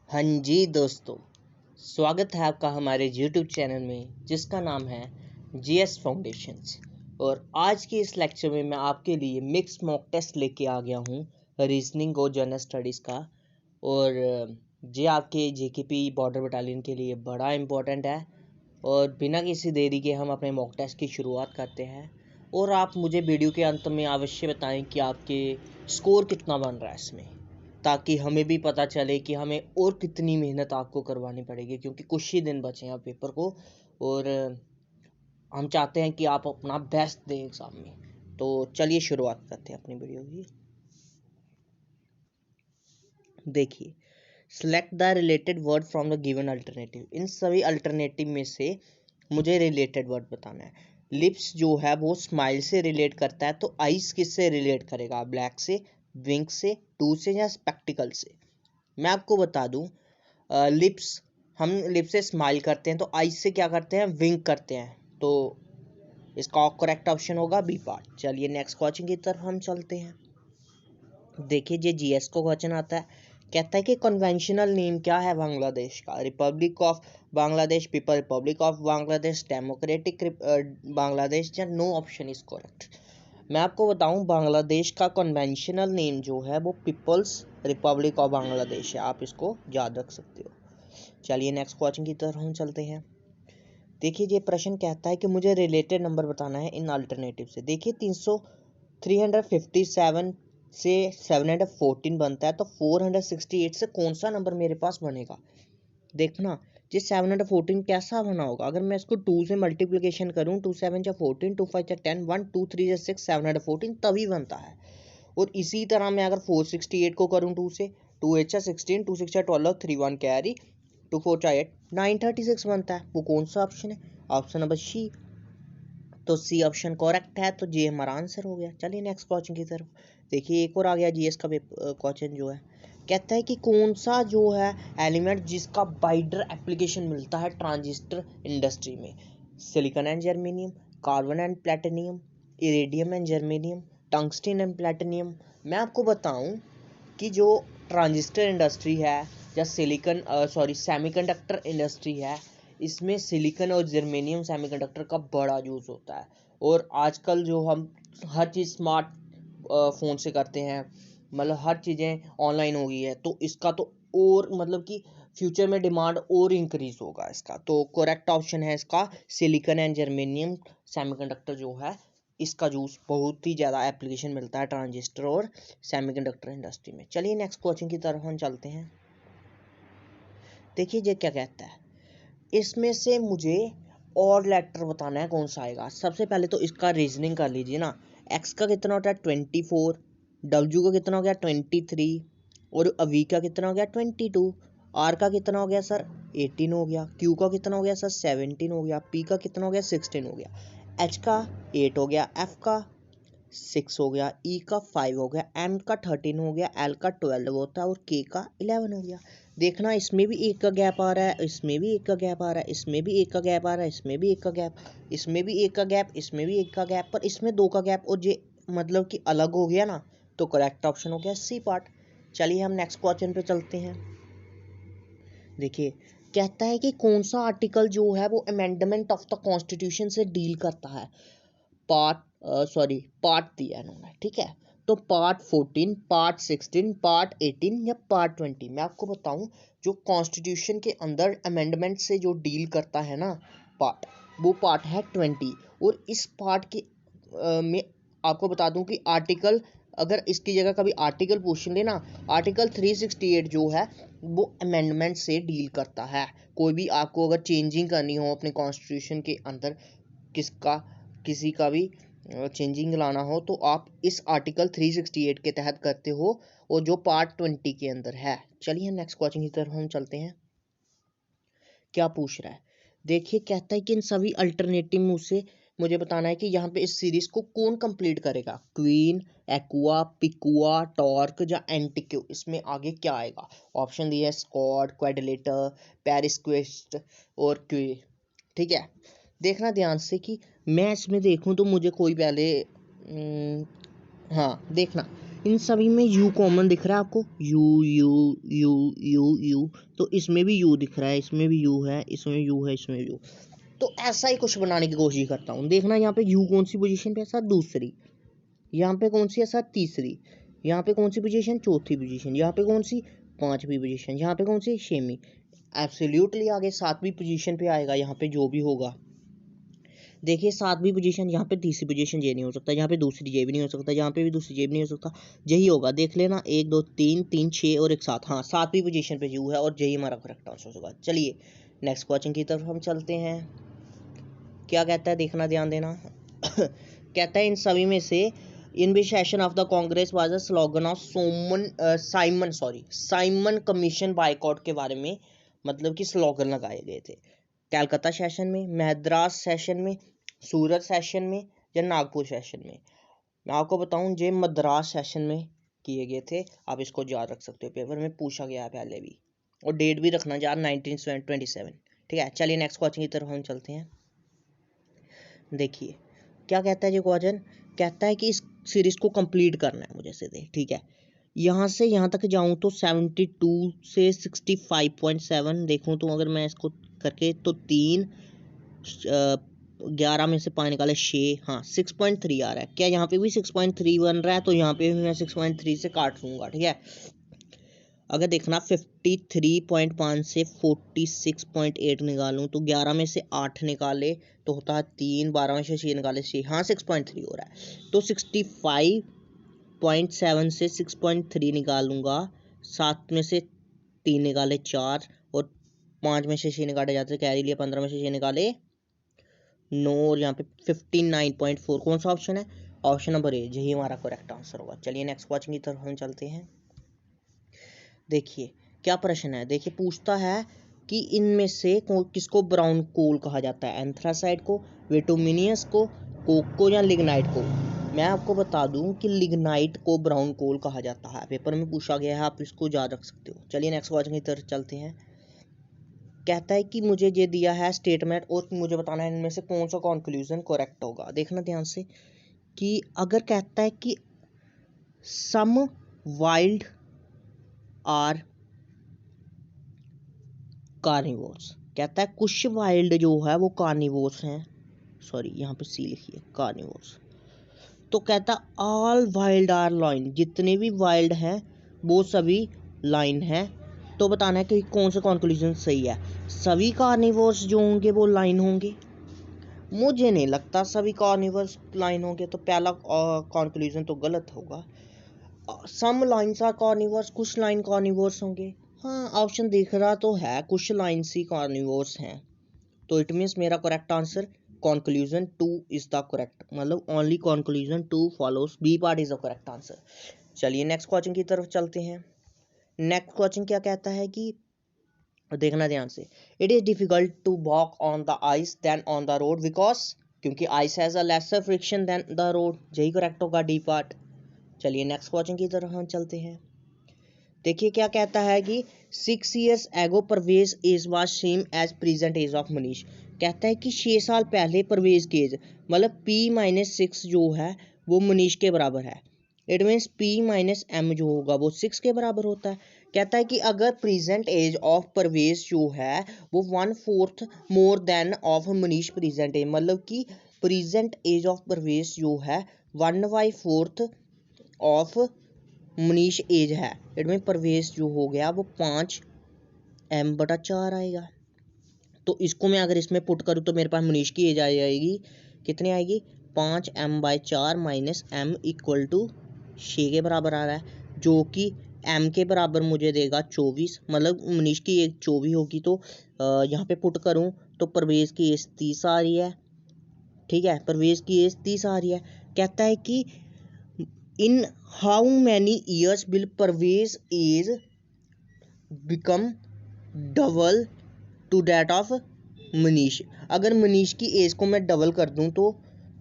हाँ जी दोस्तों, स्वागत है आपका हमारे YouTube चैनल में जिसका नाम है जीएस फाउंडेशंस। और आज के इस लेक्चर में मैं आपके लिए मिक्स मॉक टेस्ट लेके आ गया हूँ रीजनिंग और जनरल स्टडीज़ का। और ये आपके जेकेपी बॉर्डर बटालियन के लिए बड़ा इम्पोर्टेंट है। और बिना किसी देरी के हम अपने मॉक टेस्ट की शुरुआत करते हैं। और आप मुझे वीडियो के अंत में अवश्य बताएं कि आपके स्कोर कितना बन रहा है इसमें, ताकि हमें भी पता चले कि हमें और कितनी मेहनत आपको करवानी पड़ेगी, क्योंकि कुछ ही दिन बचे हैं अब पेपर को। और हम चाहते हैं कि आप अपना बेस्ट दें एग्ज़ाम में। तो चलिए शुरुआत करते हैं अपनी वीडियो की। देखिए, select the related word from the given alternative. इन सभी अल्टरनेटिव में से मुझे रिलेटेड वर्ड बताना है। लिप्स जो है वो स्माइल से रिलेट करता है, तो आइस किससे रिलेट करेगा? ब्लैक से, विंक से, टू से, या स्पेक्टिकल से? मैं आपको बता दूं, लिप्स, हम लिप्स से स्माइल करते हैं, तो आइस से क्या करते हैं? विंक करते हैं। तो इसका करेक्ट ऑप्शन होगा बी पार्ट। चलिए नेक्स्ट क्वेश्चन की तरफ हम चलते हैं। देखिए, ये जीएस को क्वेश्चन आता है। कहता है कि कन्वेंशनल नेम क्या है बांग्लादेश का? Republic of Bangladesh, people Republic of Bangladesh, democratic Bangladesh, या नो ऑप्शन इज करेक्ट। मैं आपको बताऊं, बांग्लादेश का कन्वेंशनल नेम जो है वो पीपल्स रिपब्लिक ऑफ बांग्लादेश है। आप इसको याद रख सकते हो। चलिए नेक्स्ट क्वेश्चन की तरफ हम चलते हैं। देखिए, ये प्रश्न कहता है कि मुझे रिलेटेड नंबर बताना है इन अल्टरनेटिव से। देखिए, 357 से 714 बनता है, तो 468 से कौन सा नंबर मेरे पास बनेगा? देखना, ये 714 कैसा बना होगा? अगर मैं इसको 2 से मल्टीप्लिकेशन करूं, 2 7 जा 14, 2 5 जा 10, 1 2 3 जा 6, 714 तभी बनता है। और इसी तरह मैं अगर 468 को करूं 2 से, 2 8 जा 16, 2 6 जा 12, 3 1 कैरी, 2 4 जा 8, 936 बनता है। वो कौन सा ऑप्शन है? Option number C. तो सी ऑप्शन करेक्ट है, तो ये हमारा आंसर हो गया। चलिए नेक्स्ट क्वेश्चन की तरफ। देखिए, एक और आ गया जीएस का क्वेश्चन जो है। कहता है कि कौन सा जो है एलिमेंट जिसका वाइडर एप्लीकेशन मिलता है ट्रांजिस्टर इंडस्ट्री में? Silicon and germanium, carbon and platinum, iridium and germanium, tungsten and platinum. मैं आपको बताऊं कि जो ट्रांजिस्टर इंडस्ट्री है या सेमीकंडक्टर इंडस्ट्री है, इसमें सिलिकॉन और जर्मेनियम सेमीकंडक्टर का बड़ा यूज़ होता है। और आजकल जो हम हर चीज़ स्मार्ट फ़ोन से करते हैं, मतलब हर चीज़ें ऑनलाइन हो गई है, तो इसका तो और मतलब कि फ्यूचर में डिमांड और इंक्रीज होगा इसका। तो करेक्ट ऑप्शन है इसका सिलिकॉन एंड जर्मेनियम सेमीकंडक्टर जो है, इसका यूज़ बहुत ही ज़्यादा एप्लीकेशन मिलता है ट्रांजिस्टर और सेमीकंडक्टर इंडस्ट्री में। चलिए नेक्स्ट क्वेश्चन की तरफ हम चलते हैं। देखिए, ये क्या कहता है, इसमें से मुझे और लेटर बताना है कौन सा आएगा। सबसे पहले तो इसका रीजनिंग कर लीजिए ना। एक्स का कितना होता है? 24। डब्ल्यू का कितना हो गया? 23। और वी का कितना हो गया? 22। आर का कितना हो गया सर? 18 हो गया। क्यू का कितना हो गया सर? 17 हो गया। पी का कितना हो गया? 16 हो गया। एच का 8 हो गया। एफ का 6 हो गया। ई का 5 हो गया। एम का 13 हो गया। एल का 12 होता है। और के का 11 हो गया। देखना, इसमें भी एक का गैप आ रहा है, इसमें भी एक का गैप आ रहा है, इसमें भी एक का गैप आ रहा है, इसमें भी एक का गैप, इसमें भी एक का गैप, इसमें भी एक का गैप, पर इसमें 2 का गैप, और ये मतलब कि अलग हो गया ना। तो करेक्ट ऑप्शन हो गया सी पार्ट। चलिए हम नेक्स्ट क्वेश्चन पे चलते हैं। देखिए, कहता है कि कौन सा आर्टिकल जो है वो अमेंडमेंट ऑफ द कॉन्स्टिट्यूशन से डील करता है? पार्ट दिया है इन्होंने, ठीक है। तो पार्ट 14, पार्ट 16, पार्ट 18, या पार्ट 20? मैं आपको बताऊं, जो कॉन्स्टिट्यूशन के अंदर अमेंडमेंट से जो डील करता है ना पार्ट, वो पार्ट है 20। और इस पार्ट के में आपको बता दूं कि आर्टिकल, अगर इसकी जगह कभी आर्टिकल पूछ लेना, आर्टिकल 368 जो है वो अमेंडमेंट से डील करता है। कोई भी आपको अगर चेंजिंग करनी हो अपने कॉन्स्टिट्यूशन के अंदर, किसका किसी का भी चेंजिंग लाना हो, तो आप इस आर्टिकल 368 के तहत करते हो, और जो पार्ट 20 के अंदर है। चलिए नेक्स्ट क्वेश्चन की तरफ हम चलते हैं। क्या पूछ रहा है? देखिए, कहता है कि इन सभी अल्टरनेटिव में से मुझे बताना है कि यहाँ पे इस सीरीज को कौन कंप्लीट करेगा? क्वीन, एक्वा, पिकुआ, टॉर्क, या एंटिक्यू? इसमें आगे क्या आएगा? ऑप्शन दिया है स्कॉट, क्वाड्रिलेटर, पेरिस क्वेस्ट और क्वे। ठीक है, देखना ध्यान से कि मैं इसमें देखूं तो मुझे कोई पहले हाँ देखना, इन सभी में यू कॉमन दिख रहा है आपको, you you you you you, तो इसमें भी यू दिख रहा है, इसमें भी यू है, इसमें यू है, इसमें यू। तो ऐसा ही कुछ बनाने की कोशिश करता हूँ। देखना यहाँ पे यू कौन सी पोजीशन पे है सर, दूसरी। यहाँ पे कौन सी है सर, तीसरी। यहाँ पे कौन सी पोजीशन, चौथी पोजीशन। यहाँ पे कौन सी, पांचवी पोजीशन। यहाँ पे कौन सी, छेवीं। एब्सोल्युटली आगे सातवीं पोजीशन पे आएगा यहाँ पे जो भी होगा। देखिए सातवीं पोजीशन, यहाँ पे तीसरी पोजीशन ये नहीं हो सकता, यहाँ पे दूसरी ये भी नहीं हो सकता, यहाँ पे भी दूसरी ये भी नहीं हो सकता, यही होगा। देख लेना, 1 2 3 3 6 और एक 7। हाँ, सातवीं पोजीशन पे यू है और यही हमारा करेक्ट आंसर होगा। चलिए नेक्स्ट क्वेश्चन की तरफ हम चलते हैं। क्या कहता है, देखना, ध्यान देना। कहता है इन सभी में से in which session of the Congress was a slogan of Simon commission boycott के बारे में मतलब कि स्लोगन लगाए गए थे। कलकत्ता सेशन में, मद्रास सेशन में, सूरत सेशन में या नागपुर सेशन में। मैं आपको बताऊं ये मद्रास सेशन में किए गए थे। आप इसको याद रख सकते हो, पेपर में पूछा गया है पहले भी, और डेट भी रखना यार 1927। ठीक है, चलिए नेक्स्ट क्वेश्चन की तरफ हम चलते हैं। देखिए क्या कहता है ये क्वेश्चन। कहता है कि इस सीरीज को कंप्लीट करना है मुझे सीधे। ठीक है, यहाँ से यहाँ तक जाऊँ तो 72 से 65.7 देखूँ तो अगर मैं इसको करके तो 3 11 में से 5 निकाले 6, हाँ 6.3 आ रहा है। क्या यहाँ पे भी 6.3 बन रहा है, तो यहाँ पे भी मैं 6.3 से काट दूंगा। ठीक है, अगर देखना 53.5 से 46.8 निकालूं तो 11 में से 8 निकाले तो होता है 3, 12 में से 6 निकाले 6, हाँ 6.3 हो रहा है। तो 65.7 से 6.3 निकालूंगा, 7 में से 3 निकाले 4 और 5 में से 6 निकाले जाते कैरी लिया, 15 में से 6 निकाले 9 और यहाँ पे 59.4। कौन सा ऑप्शन है, ऑप्शन नंबर ए, यही हमारा करेक्ट आंसर होगा। चलिए नेक्स्ट क्वेश्चन की तरफ हम चलते हैं। देखिए क्या प्रश्न है। देखिए पूछता है कि इनमें से किसको ब्राउन कोल कहा जाता है, एंथ्रासाइट को, विटुमिनियस को, कोक को या लिग्नाइट को। मैं आपको बता दूं कि लिग्नाइट को ब्राउन कोल कहा जाता है, पेपर में पूछा गया है, आप इसको याद रख सकते हो। चलिए नेक्स्ट क्वेश्चन की तरफ चलते हैं। कहता है कि मुझे ये दिया है स्टेटमेंट और मुझे बताना है इनमें से कौन सा कंक्लूजन करेक्ट होगा। देखना ध्यान से कि अगर कहता है कि सम वाइल्ड आर कार्निवोर्स, कहता है कुछ वाइल्ड जो है वो कार्निवोर्स हैं, सॉरी यहाँ पे सी लिखिए कार्निवोर्स। तो कहता है ऑल वाइल्ड आर लाइन, जितने भी वाइल्ड हैं वो सभी लाइन हैं। तो बताना है कि कौन सा कंक्लूजन सही है। सभी कार्निवोर्स जो होंगे वो लाइन होंगे, मुझे नहीं लगता सभी कार्निवोर्स लाइन होंगे, तो पहला कंक्लूजन तो गलत होगा। सम लाइन्स आर कार्निवोर्स, कुछ लाइन कार्निवोर्स होंगे। हाँ ऑप्शन दिख रहा तो है, कुछ लाइन्स ही कार्निवोर्स हैं, तो इट मीन्स मेरा correct answer conclusion 2 is the correct, मतलब only conclusion 2 follows, B part is the correct answer. चलिए नेक्स्ट क्वेश्चन की तरफ चलते हैं। नेक्स्ट क्वेश्चन क्या कहता है कि देखना ध्यान से, it is difficult to walk on the ice than on the road because, क्योंकि ice has a lesser friction than the road, यही करेक्ट होगा, डी पार्ट। चलिए नेक्स्ट क्वेश्चन की तरफ हम चलते हैं। देखिए क्या कहता है कि 6 years ago Parvez age was same age present age of Manish. कहता है कि 6 साल पहले परवेज की एज मतलब P-6 जो है वो मनीष के बराबर है। इट मीन्स P-M जो होगा वो 6 के बराबर होता है। कहता है कि अगर प्रेजेंट एज ऑफ परवेज जो है वो 1/4 more than of Manish present age, मतलब कि प्रेजेंट एज ऑफ परवेज जो है 1/4 ऑफ मनीष एज है। इट मीन परवेज जो हो गया वो 5m/4 आएगा। तो इसको मैं अगर इसमें पुट करूँ तो मेरे पास मनीष की एज आ जाएगी, कितनी आएगी, 5m/4 minus m equal to 6 के बराबर आ रहा है, जो कि m के बराबर मुझे देगा 24, मतलब मनीष की एज 24 होगी। तो यहाँ पे पुट करूँ तो परवेज की एज 30 आ रही है। ठीक है, परवेज की एज 30 आ रही है। कहता है कि in how many years will Parvez age become double to that of Manish. अगर मनीष की एज को मैं डबल कर दूं तो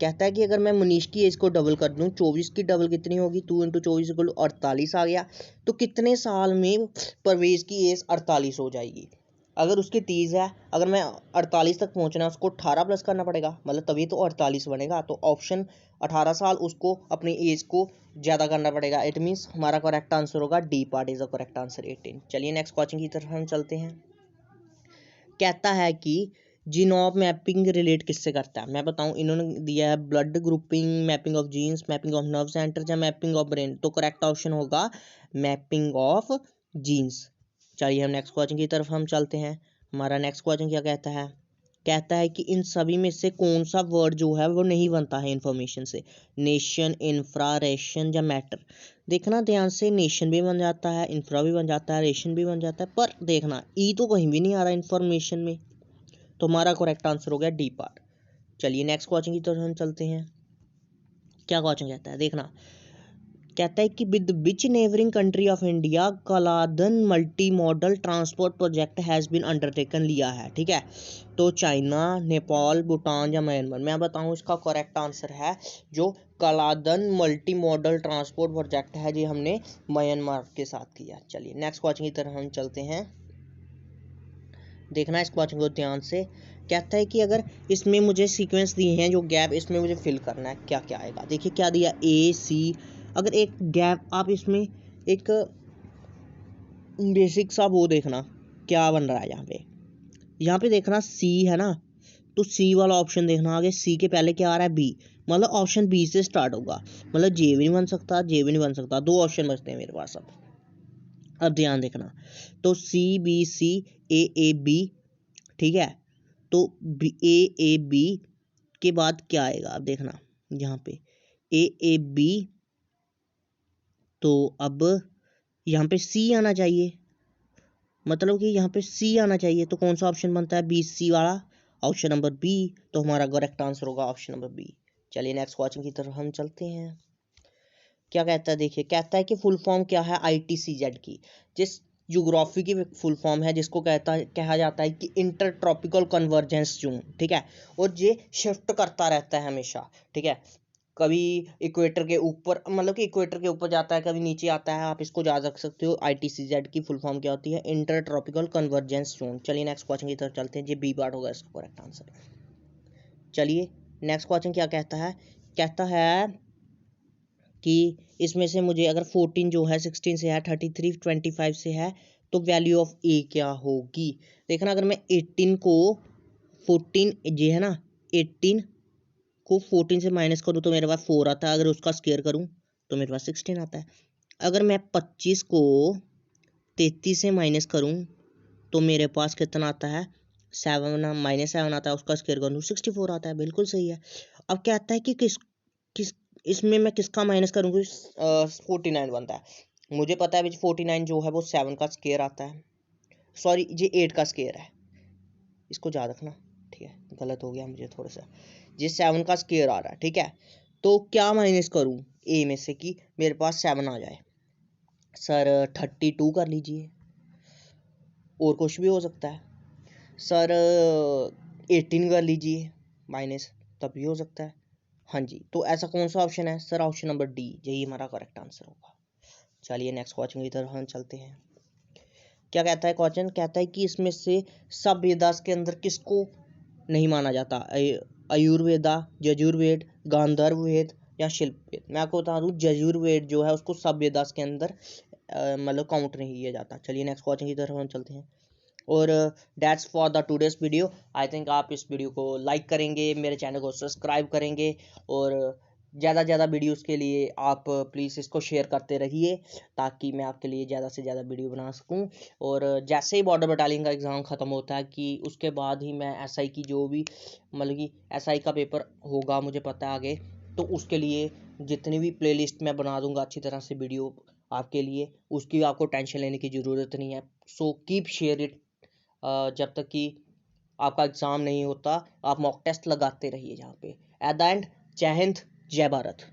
कहता है कि अगर मैं मनीष की एज को डबल कर दूं, 24 की डबल कितनी होगी, 2 × 24 = 48 आ गया। तो कितने साल में परवेज की एज 48 हो जाएगी। अगर उसकी 30 है, अगर मैं 48 तक पहुंचना है उसको 18 प्लस करना पड़ेगा, मतलब तभी तो 48 बनेगा। तो ऑप्शन 18 साल उसको अपनी एज को ज़्यादा करना पड़ेगा। इट मीन्स हमारा करेक्ट आंसर होगा D part is the correct answer 18। चलिए नेक्स्ट क्वेश्चन की तरफ हम चलते हैं। कहता है कि जीनोम मैपिंग रिलेट किससे करता है। मैं बताऊं, इन्होंने दिया है blood grouping, mapping of genes, mapping of nerve centre या मैपिंग ऑफ ब्रेन। तो करेक्ट ऑप्शन होगा मैपिंग ऑफ जीन्स। चलिए हम नेक्स्ट क्वेश्चन की तरफ हम चलते हैं। हमारा नेक्स्ट क्वेश्चन क्या कहता है कि इन सभी में से कौन सा वर्ड जो है वो नहीं बनता है इंफॉर्मेशन से। नेशन, इंफ्रा, रेशन या मैटर। देखना ध्यान से, नेशन भी बन जाता है, इंफ्रा भी बन जाता है, रेशन भी बन जाता है, पर देखना ई तो कहीं भी नहीं आ रहा इंफॉर्मेशन में। तो हमारा करेक्ट आंसर हो गया डी पार्ट। चलिए नेक्स्ट क्वेश्चन की तरफ हम चलते हैं। क्या क्वेश्चन कहता है, देखना। कहता है कि with which neighbouring country of India Kaladan multimodal transport project has been undertaken लिया है। ठीक है, तो चाइना, नेपाल, भूटान या म्यांमार। मैं बताऊं इसका करेक्ट आंसर है जो कलादन मल्टी मॉडल ट्रांसपोर्ट प्रोजेक्ट है, जी हमने म्यांमार के साथ किया। चलिए नेक्स्ट क्वेश्चन की तरफ हम चलते हैं। देखना इस क्वेश्चन को ध्यान से। कहता है कि अगर इसमें मुझे सीक्वेंस दिए हैं जो गैप, इसमें मुझे फिल करना है, क्या क्या आएगा। देखिए क्या दिया, ए सी। अगर एक गैप आप इसमें एक बेसिक सा वो देखना क्या बन रहा है यहाँ पे देखना सी है ना, तो सी वाला ऑप्शन देखना। आगे सी के पहले क्या आ रहा है, बी, मतलब ऑप्शन बी से स्टार्ट होगा। मतलब जे भी नहीं बन सकता, जे भी नहीं बन सकता, दो ऑप्शन बचते हैं मेरे पास। अब ध्यान देखना, तो C B C A B. ठीक है, तो ए बी के बाद क्या आएगा, अब देखना यहाँ पे ए बी, तो अब यहाँ पे सी आना चाहिए, मतलब कि यहाँ पे सी आना चाहिए। तो कौन सा ऑप्शन बनता है, बी सी वाला, ऑप्शन नंबर बी। तो हमारा करेक्ट आंसर होगा ऑप्शन नंबर बी। चलिए नेक्स्ट क्वेश्चन की तरफ हम चलते हैं। क्या कहता है, देखिए कहता है कि फुल फॉर्म क्या है ITCZ की। जिस ज्योग्राफी की फुल फॉर्म है जिसको कहा जाता है कि इंटर ट्रॉपिकल कन्वर्जेंस जोन। ठीक है, और ये शिफ्ट करता रहता है हमेशा। ठीक है, कभी इक्वेटर के ऊपर, मतलब कि इक्वेटर के ऊपर जाता है, कभी नीचे आता है। आप इसको याद रख सकते हो। ITCZ की फुल फॉर्म क्या होती है, इंटर ट्रॉपिकल कन्वर्जेंस जोन। चलिए नेक्स्ट क्वेश्चन की तरफ चलते हैं। ये बी पार्ट होगा इसका करेक्ट आंसर। चलिए नेक्स्ट क्वेश्चन क्या कहता है कि इसमें से मुझे अगर 14 जो है 16 से है, 33 25 से है, तो वैल्यू ऑफ ए क्या होगी। देखना, अगर मैं 18 को 14 ये है ना, 18 को 14 से माइनस करूँ तो मेरे पास 4 आता है। अगर उसका स्क्वायर करूँ तो मेरे पास 16 आता है। अगर मैं 25 को 33 से माइनस करूँ तो मेरे पास कितना आता है, 7 आता है। उसका स्क्वायर करूँ 64 आता है। बिल्कुल सही है। अब कहता है कि किस किस इसमें मैं किसका माइनस करूँगी, 49 बनता है। मुझे पता है 49 जो है वो 7 का स्क्वायर आता है, सॉरी ये 8 का स्क्वायर है, इसको याद रखना। ठीक है, गलत हो गया मुझे थोड़ा सा, ये 7 का स्क्वायर आ रहा है। ठीक है, तो क्या माइनस करूँ ए में से कि मेरे पास 7 आ जाए। सर 32 कर लीजिए, और कुछ भी हो सकता है। सर 18 कर लीजिए माइनस, तब भी हो सकता है। हाँ जी, तो ऐसा कौन सा ऑप्शन है सर, ऑप्शन नंबर डी, यही हमारा करेक्ट आंसर होगा। चलिए नेक्स्ट क्वेश्चन की तरफ हम चलते हैं। क्या कहता है क्वेश्चन, कहता है कि इसमें से सब वेदास के अंदर किसको नहीं माना जाता, आयुर्वेदा, यजुर्वेद, गांधर्व वेद या शिल्प वेद। मैं आपको बता दूं, यजुर्वेद जो है उसको सब वेदास के अंदर मतलब काउंट नहीं किया जाता। चलिए नेक्स्ट क्वेश्चन की तरफ हम चलते हैं। और that's for the today's video. I think आप इस वीडियो को लाइक करेंगे, मेरे चैनल को सब्सक्राइब करेंगे, और ज़्यादा से ज़्यादा वीडियोस के लिए आप प्लीज़ इसको शेयर करते रहिए, ताकि मैं आपके लिए ज़्यादा से ज़्यादा वीडियो बना सकूं। और जैसे ही बॉर्डर बटालियन का एग्ज़ाम ख़त्म होता है कि उसके बाद ही मैं SI की जो भी, मतलब कि SI का पेपर होगा मुझे पता है आगे, तो उसके लिए जितनी भी प्लेलिस्ट मैं बना दूंगा अच्छी तरह से वीडियो आपके लिए, उसकी आपको टेंशन लेने की ज़रूरत नहीं है। So keep share it. जब तक कि आपका एग्ज़ाम नहीं होता आप मॉक टेस्ट लगाते रहिए जहाँ पे। एट द एंड, जय हिंद, जय भारत।